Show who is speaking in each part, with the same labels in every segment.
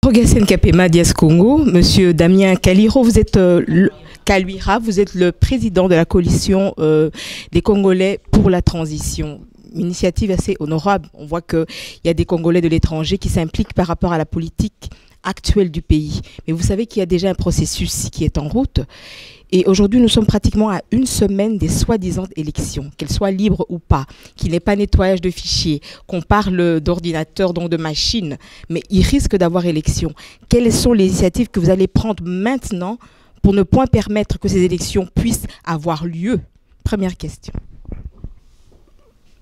Speaker 1: Rogasen Kapema Dias Congo, Monsieur Damien Kaliro, vous êtes Kaluira, vous êtes le président de la coalition des Congolais pour la transition. Une initiative assez honorable. On voit qu'il y a des Congolais de l'étranger qui s'impliquent par rapport à la politique actuelle du pays. Mais vous savez qu'il y a déjà un processus qui est en route. Et aujourd'hui, nous sommes pratiquement à une semaine des soi-disant élections, qu'elles soient libres ou pas, qu'il n'y ait pas nettoyage de fichiers, qu'on parle d'ordinateurs, donc de machines, mais il risque d'avoir élection. Quelles sont les initiatives que vous allez prendre maintenant pour ne point permettre que ces élections puissent avoir lieu? Première question.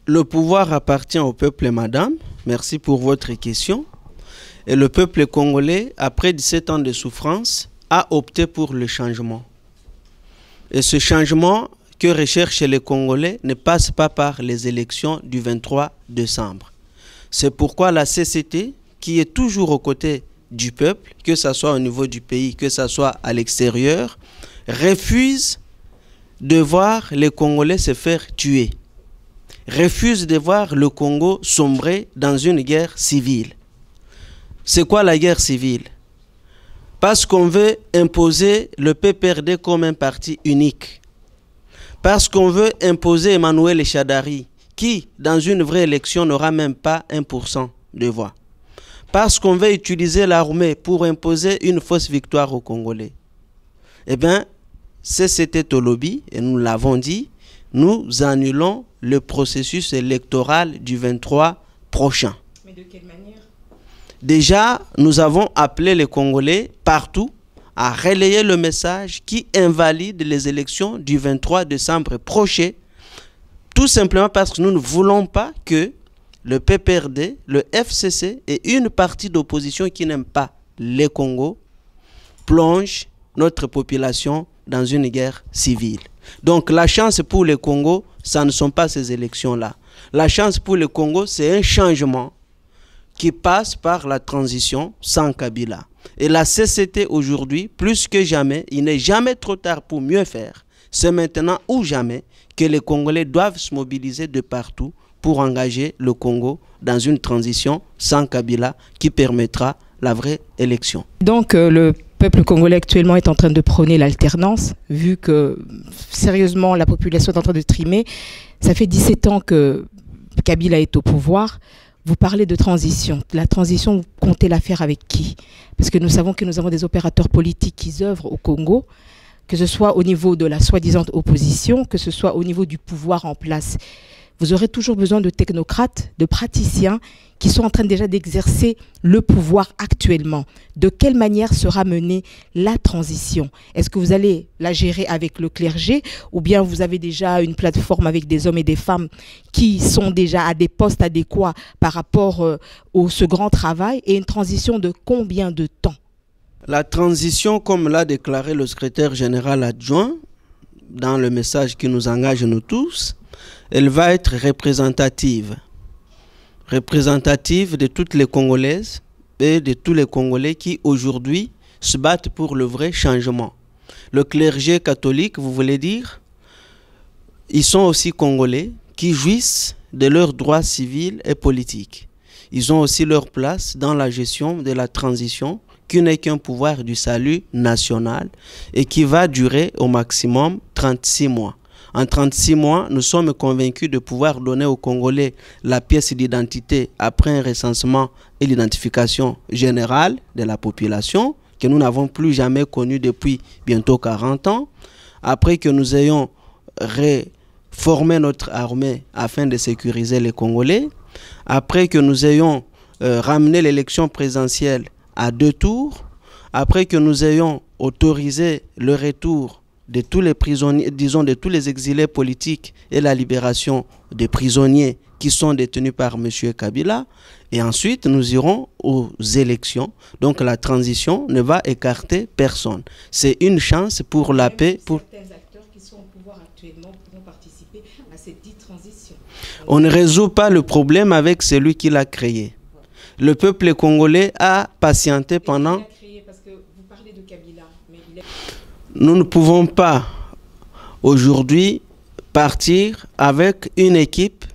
Speaker 2: Le pouvoir appartient au peuple, madame. Merci pour votre question. Et le peuple congolais, après 17 ans de souffrance, a opté pour le changement. Et ce changement que recherchent les Congolais ne passe pas par les élections du 23 décembre. C'est pourquoi la CCT, qui est toujours aux côtés du peuple, que ce soit au niveau du pays, que ce soit à l'extérieur, refuse de voir les Congolais se faire tuer, refuse de voir le Congo sombrer dans une guerre civile. C'est quoi la guerre civile? Parce qu'on veut imposer le PPRD comme un parti unique. Parce qu'on veut imposer Emmanuel Echadari, qui, dans une vraie élection, n'aura même pas 1% de voix. Parce qu'on veut utiliser l'armée pour imposer une fausse victoire aux Congolais. Eh bien, c'était au lobby, et nous l'avons dit, nous annulons le processus électoral du 23 prochain.
Speaker 1: Mais de quelle manière?
Speaker 2: Déjà, nous avons appelé les Congolais partout à relayer le message qui invalide les élections du 23 décembre prochain, tout simplement parce que nous ne voulons pas que le PPRD, le FCC et une partie d'opposition qui n'aime pas les Congos plongent notre population dans une guerre civile. Donc la chance pour le Congo, ça ne sont pas ces élections-là. La chance pour le Congo, c'est un changement qui passe par la transition sans Kabila. Et la CCT aujourd'hui, plus que jamais, il n'est jamais trop tard pour mieux faire. C'est maintenant ou jamais que les Congolais doivent se mobiliser de partout pour engager le Congo dans une transition sans Kabila qui permettra la vraie élection.
Speaker 1: Donc le peuple congolais actuellement est en train de prôner l'alternance, vu que sérieusement la population est en train de trimer. Ça fait 17 ans que Kabila est au pouvoir. Vous parlez de transition. La transition, vous comptez la faire avec qui? Parce que nous savons que nous avons des opérateurs politiques qui œuvrent au Congo, que ce soit au niveau de la soi-disant opposition, que ce soit au niveau du pouvoir en place. Vous aurez toujours besoin de technocrates, de praticiens qui sont en train déjà d'exercer le pouvoir actuellement. De quelle manière sera menée la transition? Est-ce que vous allez la gérer avec le clergé ou bien vous avez déjà une plateforme avec des hommes et des femmes qui sont déjà à des postes adéquats par rapport ce grand travail, et une transition de combien de temps?
Speaker 2: La transition, comme l'a déclaré le secrétaire général adjoint dans le message qui nous engage nous tous, elle va être représentative de toutes les Congolaises et de tous les Congolais qui aujourd'hui se battent pour le vrai changement. Le clergé catholique, vous voulez dire, ils sont aussi Congolais qui jouissent de leurs droits civils et politiques. Ils ont aussi leur place dans la gestion de la transition qui n'est qu'un pouvoir du salut national et qui va durer au maximum 36 mois. En 36 mois, nous sommes convaincus de pouvoir donner aux Congolais la pièce d'identité après un recensement et l'identification générale de la population que nous n'avons plus jamais connue depuis bientôt 40 ans. Après que nous ayons réformé notre armée afin de sécuriser les Congolais. Après que nous ayons ramené l'élection présidentielle à 2 tours. Après que nous ayons autorisé le retour de tous les prisonniers, disons de tous les exilés politiques et la libération des prisonniers qui sont détenus par M. Kabila. Et ensuite, nous irons aux élections. Donc la transition ne va écarter personne. C'est une chance pour la paix.
Speaker 1: Certains acteurs qui sont au pouvoir actuellement pourront participer à cette dite transition.
Speaker 2: On ne résout pas le problème avec celui qui l'a créé. Le peuple congolais a patienté pendant...
Speaker 1: Parce que vous parlez de Kabila, mais il est...
Speaker 2: Nous ne pouvons pas aujourd'hui partir avec une équipe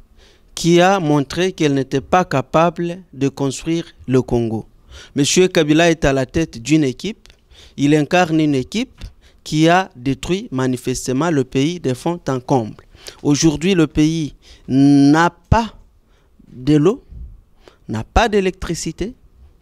Speaker 2: qui a montré qu'elle n'était pas capable de construire le Congo. M. Kabila est à la tête d'une équipe. Il incarne une équipe qui a détruit manifestement le pays de fond en comble. Aujourd'hui, le pays n'a pas de l'eau, n'a pas d'électricité,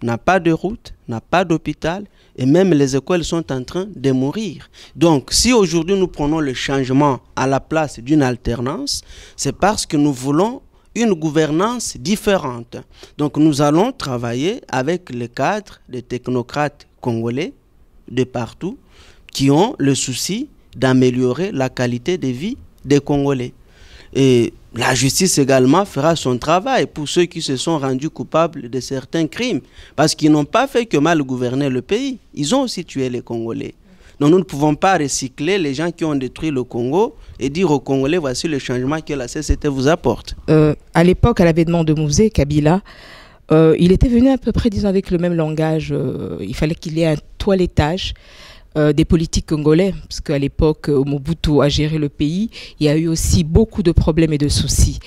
Speaker 2: n'a pas de route, n'a pas d'hôpital, et même les écoles sont en train de mourir. Donc, si aujourd'hui nous prenons le changement à la place d'une alternance, c'est parce que nous voulons une gouvernance différente. Donc, nous allons travailler avec les cadres, les technocrates congolais de partout, qui ont le souci d'améliorer la qualité de vie des Congolais. Et la justice également fera son travail pour ceux qui se sont rendus coupables de certains crimes, parce qu'ils n'ont pas fait que mal gouverner le pays. Ils ont aussi tué les Congolais. Donc nous ne pouvons pas recycler les gens qui ont détruit le Congo et dire aux Congolais, voici le changement que la CCT vous apporte.
Speaker 1: À l'époque, à l'avènement de Mouzé, Kabila, il était venu à peu près, disons, avec le même langage. Il fallait qu'il y ait un toilettage des politiques congolais, parce qu'à l'époque, Mobutu a géré le pays, il y a eu aussi beaucoup de problèmes et de soucis.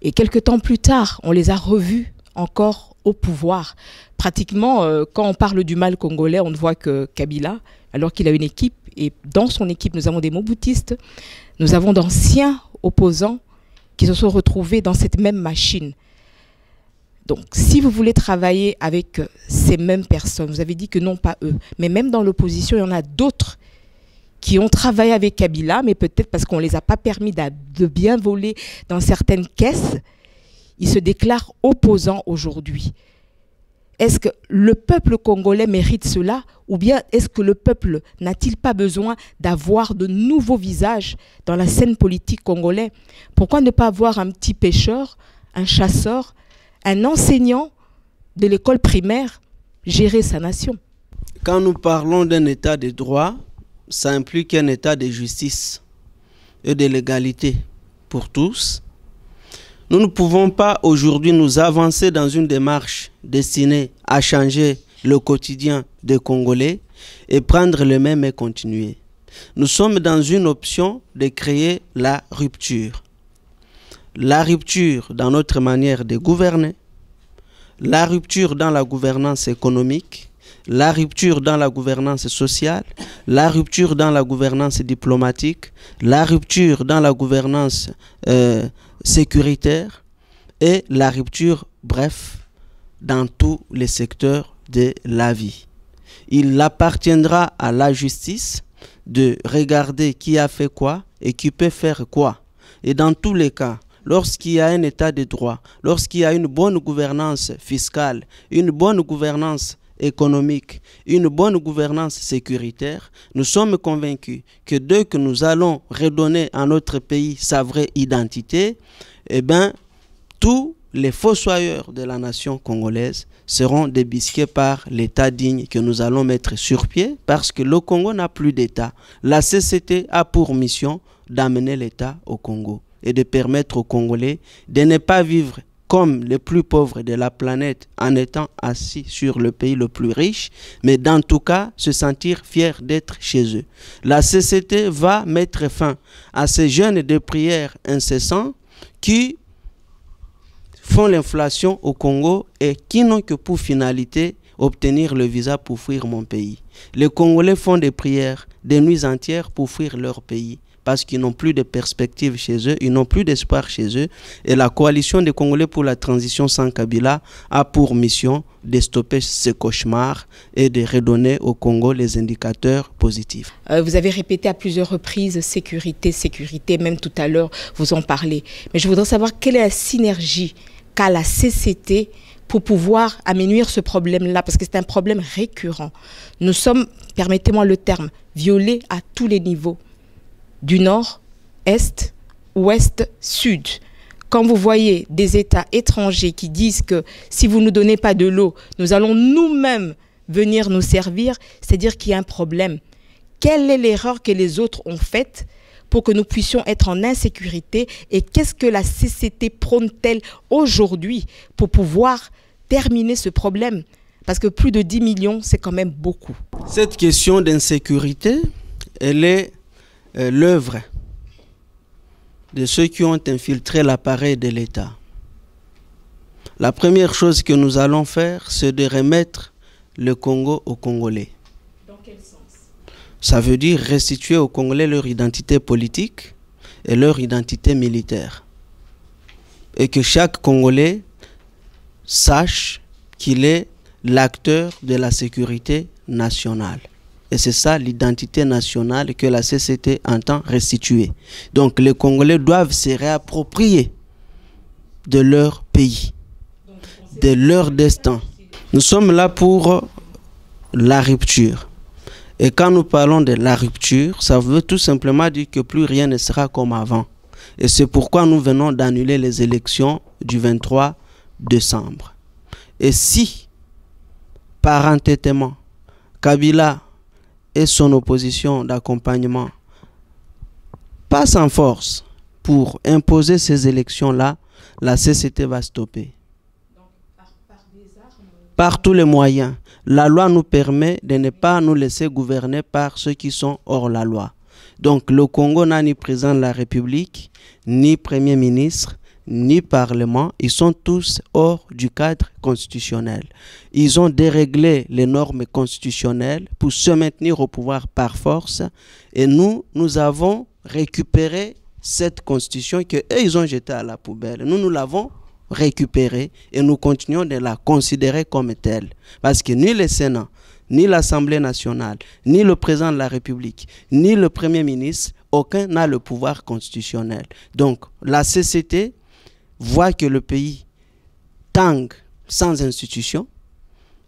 Speaker 1: Et quelques temps plus tard, on les a revus encore au pouvoir. Pratiquement, quand on parle du mal congolais, on ne voit que Kabila, alors qu'il a une équipe, et dans son équipe, nous avons des Mobutistes, nous avons d'anciens opposants qui se sont retrouvés dans cette même machine. Donc, si vous voulez travailler avec ces mêmes personnes, vous avez dit que non, pas eux, mais même dans l'opposition, il y en a d'autres qui ont travaillé avec Kabila, mais peut-être parce qu'on ne les a pas permis de bien voler dans certaines caisses, ils se déclarent opposants aujourd'hui. Est-ce que le peuple congolais mérite cela, ou bien est-ce que le peuple n'a-t-il pas besoin d'avoir de nouveaux visages dans la scène politique congolaise? Pourquoi ne pas avoir un petit pêcheur, un chasseur, un enseignant de l'école primaire gérer sa nation?
Speaker 2: Quand nous parlons d'un état de droit, ça implique un état de justice et de l'égalité pour tous. Nous ne pouvons pas aujourd'hui nous avancer dans une démarche destinée à changer le quotidien des Congolais et prendre le même et continuer. Nous sommes dans une option de créer la rupture. La rupture dans notre manière de gouverner, la rupture dans la gouvernance économique, la rupture dans la gouvernance sociale, la rupture dans la gouvernance diplomatique, la rupture dans la gouvernance sécuritaire et la rupture, bref, dans tous les secteurs de la vie. Il appartiendra à la justice de regarder qui a fait quoi et qui peut faire quoi. Et dans tous les cas, lorsqu'il y a un état de droit, lorsqu'il y a une bonne gouvernance fiscale, une bonne gouvernance économique, une bonne gouvernance sécuritaire, nous sommes convaincus que dès que nous allons redonner à notre pays sa vraie identité, eh bien, tous les fossoyeurs de la nation congolaise seront débusqués par l'État digne que nous allons mettre sur pied, parce que le Congo n'a plus d'État. La CCT a pour mission d'amener l'État au Congo et de permettre aux Congolais de ne pas vivre comme les plus pauvres de la planète en étant assis sur le pays le plus riche, mais dans tout cas se sentir fiers d'être chez eux. La CCT va mettre fin à ces jeûnes de prière incessants qui font l'inflation au Congo et qui n'ont que pour finalité obtenir le visa pour fuir mon pays. Les Congolais font des prières des nuits entières pour fuir leur pays, parce qu'ils n'ont plus de perspectives chez eux, ils n'ont plus d'espoir chez eux. Et la coalition des Congolais pour la transition sans Kabila a pour mission de stopper ce cauchemar et de redonner au Congo les indicateurs positifs.
Speaker 1: Vous avez répété à plusieurs reprises sécurité, sécurité, même tout à l'heure vous en parlez. Mais je voudrais savoir quelle est la synergie qu'a la CCT pour pouvoir amenuire ce problème-là, parce que c'est un problème récurrent. Nous sommes, permettez-moi le terme, violés à tous les niveaux. Du nord, est, ouest, sud. Quand vous voyez des États étrangers qui disent que si vous ne nous donnez pas de l'eau, nous allons nous-mêmes venir nous servir, c'est-à-dire qu'il y a un problème. Quelle est l'erreur que les autres ont faite pour que nous puissions être en insécurité, et qu'est-ce que la CCT prône-t-elle aujourd'hui pour pouvoir terminer ce problème? Parce que plus de 10 millions, c'est quand même beaucoup.
Speaker 2: Cette question d'insécurité, elle est l'œuvre de ceux qui ont infiltré l'appareil de l'État. La première chose que nous allons faire, c'est de remettre le Congo aux Congolais.
Speaker 1: Dans quel sens?
Speaker 2: Ça veut dire restituer aux Congolais leur identité politique et leur identité militaire. Et que chaque Congolais sache qu'il est l'acteur de la sécurité nationale. Et c'est ça l'identité nationale que la CCT entend restituer. Donc les Congolais doivent se réapproprier de leur pays, de leur destin. Nous sommes là pour la rupture. Et quand nous parlons de la rupture, ça veut tout simplement dire que plus rien ne sera comme avant. Et c'est pourquoi nous venons d'annuler les élections du 23 décembre. Et si, par entêtement, Kabila et son opposition d'accompagnement passent en force pour imposer ces élections-là, la CCT va stopper. Par tous les moyens. La loi nous permet de ne pas nous laisser gouverner par ceux qui sont hors la loi. Donc le Congo n'a ni président de la République, ni premier ministre, ni parlement. Ils sont tous hors du cadre constitutionnel. Ils ont déréglé les normes constitutionnelles pour se maintenir au pouvoir par force. Et nous avons récupéré cette constitution qu'ils ont jetée à la poubelle. Nous l'avons récupérée et nous continuons de la considérer comme telle. Parce que ni le Sénat, ni l'Assemblée nationale, ni le président de la République, ni le Premier ministre, aucun n'a le pouvoir constitutionnel. Donc la CCT voit que le pays tangue sans institution.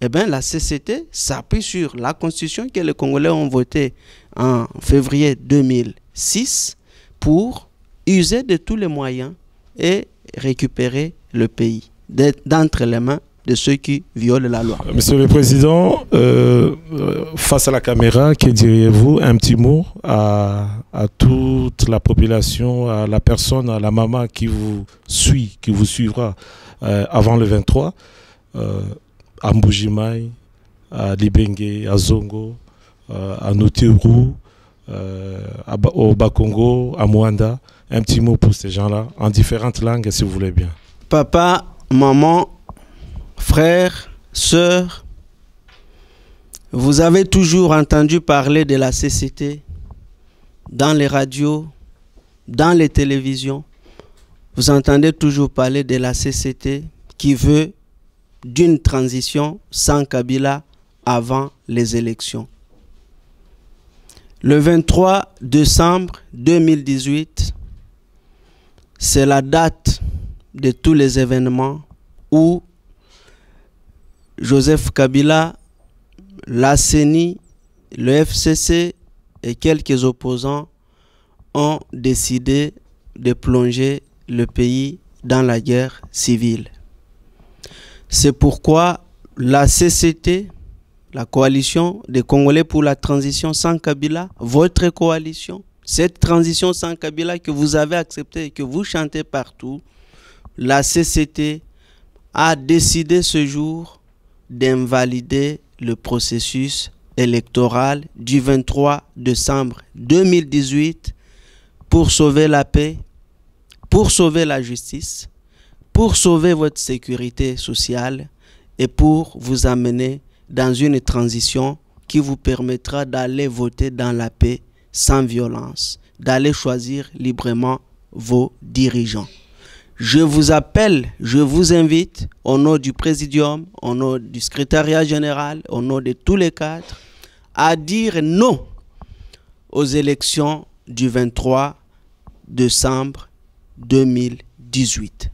Speaker 2: Eh bien la CCT s'appuie sur la constitution que les Congolais ont votée en février 2006 pour user de tous les moyens et récupérer le pays d'entre les mains de ceux qui violent la loi.
Speaker 3: Monsieur le Président, face à la caméra, que diriez-vous un petit mot à toute la population, à la personne, à la maman qui vous suit, qui vous suivra avant le 23, à Mbujimaï, à Libenge, à Zongo, à Notiru, au Bakongo, à Mwanda. Un petit mot pour ces gens-là, en différentes langues, si vous voulez bien.
Speaker 2: Papa, maman, frères, sœurs, vous avez toujours entendu parler de la CCT dans les radios, dans les télévisions. Vous entendez toujours parler de la CCT qui veut d'une transition sans Kabila avant les élections. Le 23 décembre 2018, c'est la date de tous les événements où Joseph Kabila, la CENI, le FCC et quelques opposants ont décidé de plonger le pays dans la guerre civile. C'est pourquoi la CCT, la coalition des Congolais pour la transition sans Kabila, votre coalition, cette transition sans Kabila que vous avez acceptée et que vous chantez partout, la CCT a décidé ce jour d'invalider le processus électoral du 23 décembre 2018 pour sauver la paix, pour sauver la justice, pour sauver votre sécurité sociale et pour vous amener dans une transition qui vous permettra d'aller voter dans la paix sans violence, d'aller choisir librement vos dirigeants. Je vous appelle, je vous invite au nom du Présidium, au nom du Secrétariat général, au nom de tous les cadres, à dire non aux élections du 23 décembre 2018.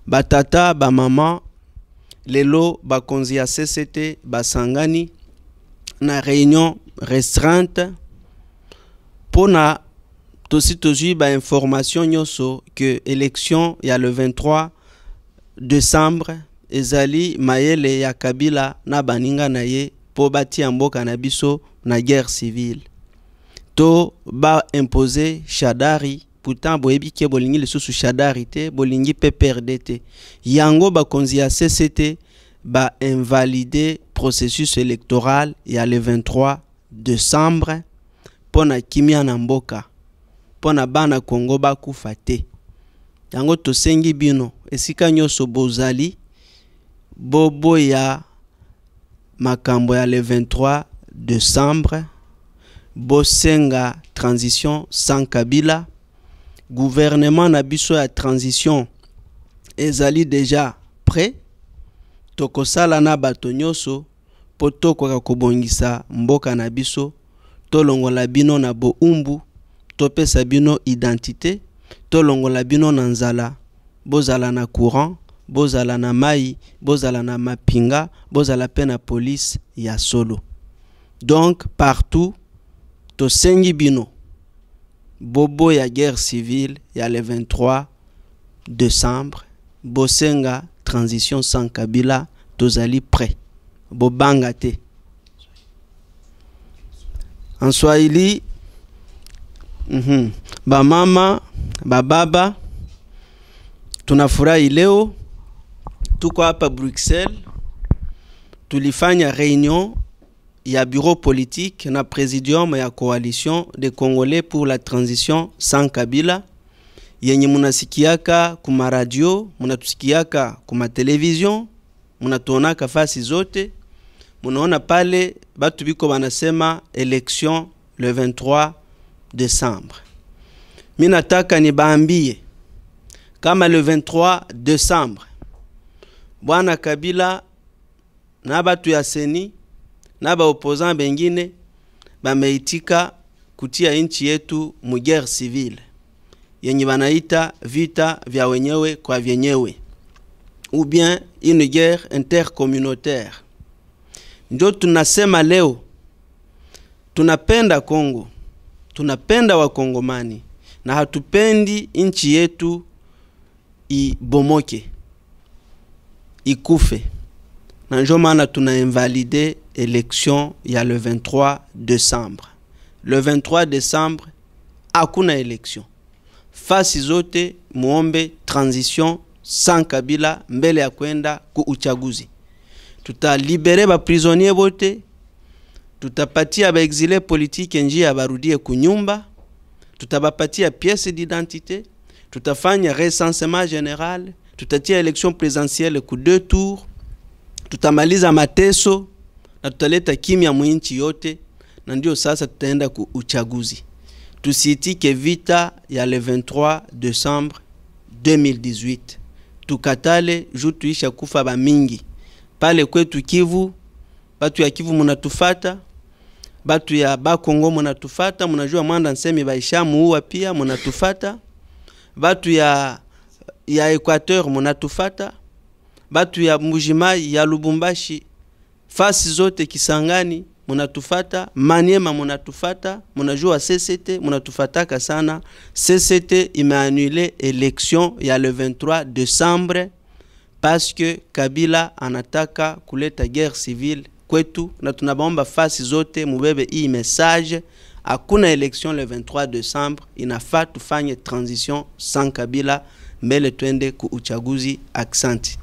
Speaker 2: Batata, ba maman, lelo bakonzi ya CCT basangani na réunion restreinte pona tosi tozui ba information nyoso que élection ya le 23 décembre ezali mayele ya Kabila na baninga na ye po bati mboka na biso na guerre civile to ba imposer Shadari. Pourtant boyebi ke bolingi lisusu Shadari te bolingi PPRD te yango bakonzi ya CCT ba invalider processus électoral ya le 23 décembre pona kimia na mboka pona bana Congo bakufa te yango tosengi bino esika nyoso bozali bobo ya makambo ya le 23 décembre, bosenga transition sans Kabila, gouvernement na biso ya transition ezali déjà prêt, tokosala na bato nyonso po tokoka kobongisa mboka na biso, tolongola bino na boumbu, topesa bino identité, tolongola bino na nzala, bozala na courant, bozala na mai, bozala na mapinga, bozala pe na police ya solo. Donc partout tosengi bino bobo ya guerre civile ya le 23 décembre, bosenga transition sans Kabila, tozali prêt, bobanga te. En Swahili, ba mama, ba baba, tunafurahi leo tuko hapa Bruxelles, tulifanya réunion ya bureau politique na présidium ya coalition des Congolais pour la transition sans Kabila, yenye munasikiaka kuma radio, munatusikiaka kuma television, munatuonaka fasi zote, munaona pale batu biko banasema élection le 23 décembre. Minataka nibaambie kama le 23 décembre Bwana Kabila na batu ya seni na ba opposant bengine bameitika kutia nchi yetu mu guerre civile yenye banaita vita vya wenyewe kwa vyenyewe, ou bien une guerre intercommunautaire. Ndio tunasema leo tunapenda Kongo, tunapenda wakongomani na hatupendi nchi yetu ibomoke, ikufe. Na ndio maana tunainvalide élection ya le 23 décembre. Le 23 décembre hakuna élection. Fasi zote muombe transition sans Kabila mbele ya kwenda ku uchaguzi. Tutalibere ba prisonnier bote, tutapatia ba exilé politique njia barudie kunyumba, tutabapatia pièce d'identité, tutafanya recensement général, tutatia élection présidentielle ku 2 tours, tutamaliza mateso na tutaleta kimya mwinchi yote, na ndio sasa tutaenda ku uchaguzi. Tusitike vita ya le 23 décembre 2018. Tukatale juu tuisha kufa ba mingi. Pale kwetu Kivu, batu ya Kivu munatufata, batu ya Bakongo munatufata, munajua Mwanda Nsemi baisha muua pia munatufata, batu ya Equateur munatufata, batu ya Mujimai, ya Lubumbashi, fasi zote Kisangani munatufata, Maniema munatufata, munajua CCT munatufataka sana. CCT imeannulé élection ya le 23 décembre parce que Kabila anataka kuleta guerre civile kwetu, na tunabaomba fasi zote mubebe hii message. Hakuna élection le 23 décembre, inafaa tufanye transition sans Kabila mbele twende ku uchaguzi. Aksanti.